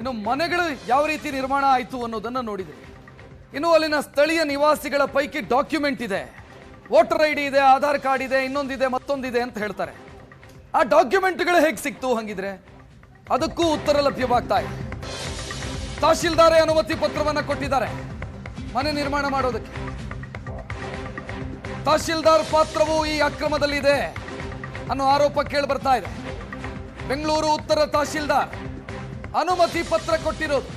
ಇನ್ನು ಮನೆಗಳು ಯಾವ ರೀತಿ ನಿರ್ಮಾಣ ಆಯಿತು ಅನ್ನೋದನ್ನು ನೋಡಿದೆ. ಇನ್ನು ಅಲ್ಲಿನ ಸ್ಥಳೀಯ ನಿವಾಸಿಗಳ ಪೈಕಿ ಡಾಕ್ಯುಮೆಂಟ್ ಇದೆ, ವೋಟರ್ ಐ ಡಿ ಇದೆ, ಆಧಾರ್ ಕಾರ್ಡ್ ಇದೆ, ಇನ್ನೊಂದಿದೆ ಮತ್ತೊಂದಿದೆ ಅಂತ ಹೇಳ್ತಾರೆ. ಆ ಡಾಕ್ಯುಮೆಂಟ್ಗಳು ಹೇಗೆ ಸಿಕ್ತು ಹಂಗಿದ್ರೆ? ಅದಕ್ಕೂ ಉತ್ತರ ಲಭ್ಯವಾಗ್ತಾ ಇದೆ. ತಹಶೀಲ್ದಾರೇ ಅನುಮತಿ ಪತ್ರವನ್ನು ಕೊಟ್ಟಿದ್ದಾರೆ ಮನೆ ನಿರ್ಮಾಣ ಮಾಡೋದಕ್ಕೆ. ತಹಶೀಲ್ದಾರ್ ಪಾತ್ರವು ಈ ಅಕ್ರಮದಲ್ಲಿದೆ ಅನ್ನೋ ಆರೋಪ ಕೇಳಿ ಬರ್ತಾ ಇದೆ. ಬೆಂಗಳೂರು ಉತ್ತರ ತಹಶೀಲ್ದಾರ್ ಅನುಮತಿ ಪತ್ರ ಕೊಟ್ಟಿರೋದು.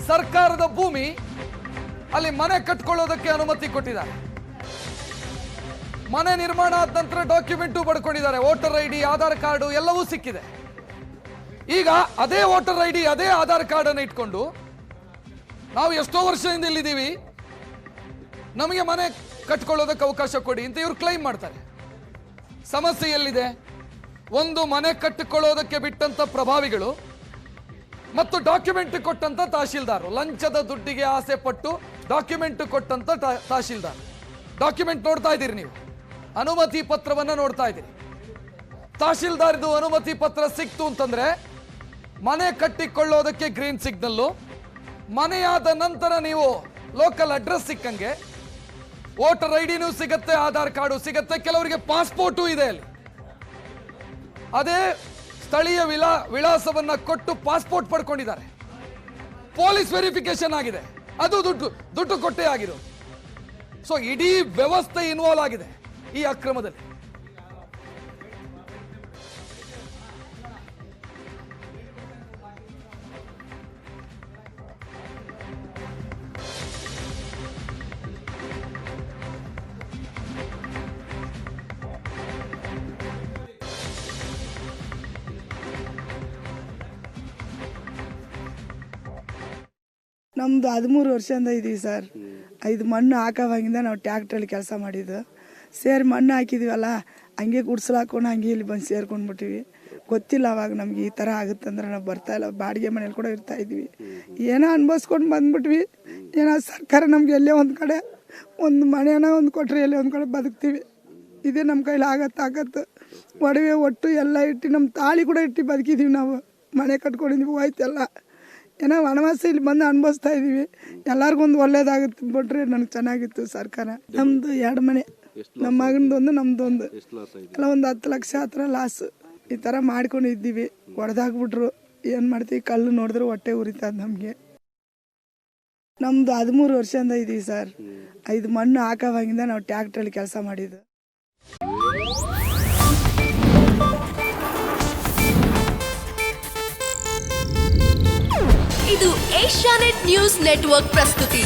ಸರ್ಕಾರದ ಭೂಮಿ, ಅಲ್ಲಿ ಮನೆ ಕಟ್ಕೊಳ್ಳೋದಕ್ಕೆ ಅನುಮತಿ ಕೊಟ್ಟಿದ್ದಾರೆ. ಮನೆ ನಿರ್ಮಾಣ ಆದ ನಂತರ ಡಾಕ್ಯುಮೆಂಟು ಪಡ್ಕೊಂಡಿದ್ದಾರೆ. Voter I D, Aadhaar card ಎಲ್ಲವೂ ಸಿಕ್ಕಿದೆ. ಈಗ ಅದೇ ವೋಟರ್ ಐ ಡಿ, ಅದೇ ಆಧಾರ್ ಕಾರ್ಡ್ ಅನ್ನು ಇಟ್ಕೊಂಡು ನಾವು ಎಷ್ಟೋ ವರ್ಷದಿಂದ ಇಲ್ಲಿದ್ದೀವಿ, ನಮಗೆ ಮನೆ ಕಟ್ಕೊಳ್ಳೋದಕ್ಕೆ ಅವಕಾಶ ಕೊಡಿ ಅಂತ ಇವ್ರು ಕ್ಲೈಮ್ ಮಾಡ್ತಾರೆ. ಸಮಸ್ಯೆ ಎಲ್ಲಿದೆ? ಒಂದು ಮನೆ ಕಟ್ಟಿಕೊಳ್ಳೋದಕ್ಕೆ ಬಿಟ್ಟಂತ ಪ್ರಭಾವಿಗಳು ಮತ್ತು ಡಾಕ್ಯುಮೆಂಟ್ ಕೊಟ್ಟಂತ ತಹಶೀಲ್ದಾರ್, ಲಂಚದ ದುಡ್ಡಿಗೆ ಆಸೆ ಪಟ್ಟು ಡಾಕ್ಯುಮೆಂಟ್ ಕೊಟ್ಟಂತ ತಹಶೀಲ್ದಾರ್. ಡಾಕ್ಯುಮೆಂಟ್ ನೋಡ್ತಾ ಇದ್ದೀರಿ ನೀವು, ಅನುಮತಿ ಪತ್ರವನ್ನ ನೋಡ್ತಾ ಇದ್ದೀರಿ. ತಹಶೀಲ್ದಾರ್ದು ಅನುಮತಿ ಪತ್ರ ಸಿಕ್ತು ಅಂತಂದ್ರೆ ಮನೆ ಕಟ್ಟಿಕೊಳ್ಳೋದಕ್ಕೆ ಗ್ರೀನ್ ಸಿಗ್ನಲ್ಲು, ಮನೆಯಾದ ನಂತರ ನೀವು ಲೋಕಲ್ ಅಡ್ರೆಸ್ ಸಿಕ್ಕಂಗೆ ವೋಟರ್ ಐ ಡಿನೂ ಸಿಗತ್ತೆ, ಆಧಾರ್ ಕಾರ್ಡು ಸಿಗತ್ತೆ, ಕೆಲವರಿಗೆ ಪಾಸ್ಪೋರ್ಟು ಇದೆ ಅಲ್ಲಿ. ಅದೇ ಸ್ಥಳೀಯ ವಿಳಾಸವನ್ನ ಕೊಟ್ಟು ಪಾಸ್ಪೋರ್ಟ್ ಪಡ್ಕೊಂಡಿದ್ದಾರೆ. ಪೊಲೀಸ್ ವೆರಿಫಿಕೇಶನ್ ಆಗಿದೆ, ಅದು ದುಡ್ಡು ಕೊಟ್ಟೇ ಆಗಿರೋದು. ಸೊ ಇಡೀ ವ್ಯವಸ್ಥೆ ಇನ್ವಾಲ್ವ್ ಆಗಿದೆ ಈ ಅಕ್ರಮದಲ್ಲಿ. ನಮ್ಮದು 13 ವರ್ಷದಿಂದ ಇದೀವಿ ಸರ್. ಇದು ಮಣ್ಣು ಹಾಕೋವಾಗಿಂದ ನಾವು ಟ್ಯಾಕ್ಟ್ರಲ್ಲಿ ಕೆಲಸ ಮಾಡಿದ್ದು. ಸೇರಿ ಮಣ್ಣು ಹಾಕಿದ್ದೀವಲ್ಲ, ಹಂಗೆ ಗುಡ್ಸಲು ಹಾಕೊಂಡು ಹಂಗೆ ಇಲ್ಲಿ ಬಂದು ಸೇರ್ಕೊಂಡ್ಬಿಟ್ಟಿವಿ. ಗೊತ್ತಿಲ್ಲ ಅವಾಗ ನಮ್ಗೆ ಈ ಥರ ಆಗುತ್ತಂದ್ರೆ ನಾವು ಬರ್ತಾಯಿಲ್ಲ. ಬಾಡಿಗೆ ಮನೇಲಿ ಕೂಡ ಇರ್ತಾ ಇದ್ವಿ. ಏನೋ ಅನ್ಭವಿಸ್ಕೊಂಡು ಬಂದ್ಬಿಟ್ವಿ. ಏನೋ ಸರ್ಕಾರ ನಮ್ಗೆ ಎಲ್ಲೇ ಒಂದು ಕಡೆ ಒಂದು ಮನೆನ ಒಂದು ಕೊಟ್ಟರೆ ಎಲ್ಲೇ ಒಂದು ಕಡೆ ಬದುಕ್ತೀವಿ. ಇದೇ ನಮ್ಮ ಕೈಲಿ ಆಗತ್ತು. ಒಡವೆ ಒಟ್ಟು ಎಲ್ಲ ಇಟ್ಟು, ನಮ್ಮ ತಾಳಿ ಕೂಡ ಇಟ್ಟು ಬದುಕಿದ್ದೀವಿ. ನಾವು ಮನೆ ಕಟ್ಕೊಂಡಿದ್ವಿ, ಹೋಯ್ತೆಲ್ಲ. ಏನೋ ವನವಾಸ ಇಲ್ಲಿ ಬಂದು ಅನುಭವಿಸ್ತಾ ಇದ್ದೀವಿ. ಎಲ್ಲರಿಗೊಂದು ಒಳ್ಳೇದಾಗುತ್ತೆ ಬಿಟ್ರೆ ನನಗೆ ಚೆನ್ನಾಗಿತ್ತು ಸರ್ಕಾರ. ನಮ್ಮದು 2 ಮನೆ, ನಮ್ಮ ಮಗನದೊಂದು ನಮ್ದೊಂದು, ಎಲ್ಲ ಒಂದು 10 ಲಕ್ಷ ಹತ್ರ ಲಾಸ್. ಈ ಥರ ಮಾಡ್ಕೊಂಡು ಇದ್ದೀವಿ. ಹೊಡೆದಾಕ್ಬಿಟ್ರು, ಏನು ಮಾಡ್ತೀವಿ? ಕಲ್ಲು ನೋಡಿದ್ರೆ ಹೊಟ್ಟೆ ಉರಿತದ ನಮಗೆ. ನಮ್ಮದು 13 ವರ್ಷದಿಂದ ಇದೀವಿ ಸರ್. ಇದು ಮಣ್ಣು ಹಾಕೋವಾಗಿಂದ ನಾವು ಟ್ಯಾಕ್ಟ್ರಲ್ಲಿ ಕೆಲಸ ಮಾಡಿದ್ದು. ಇದು ಏಷ್ಯಾನೆಟ್ ನ್ಯೂಸ್ ನೆಟ್ವರ್ಕ್ ಪ್ರಸ್ತುತಿ.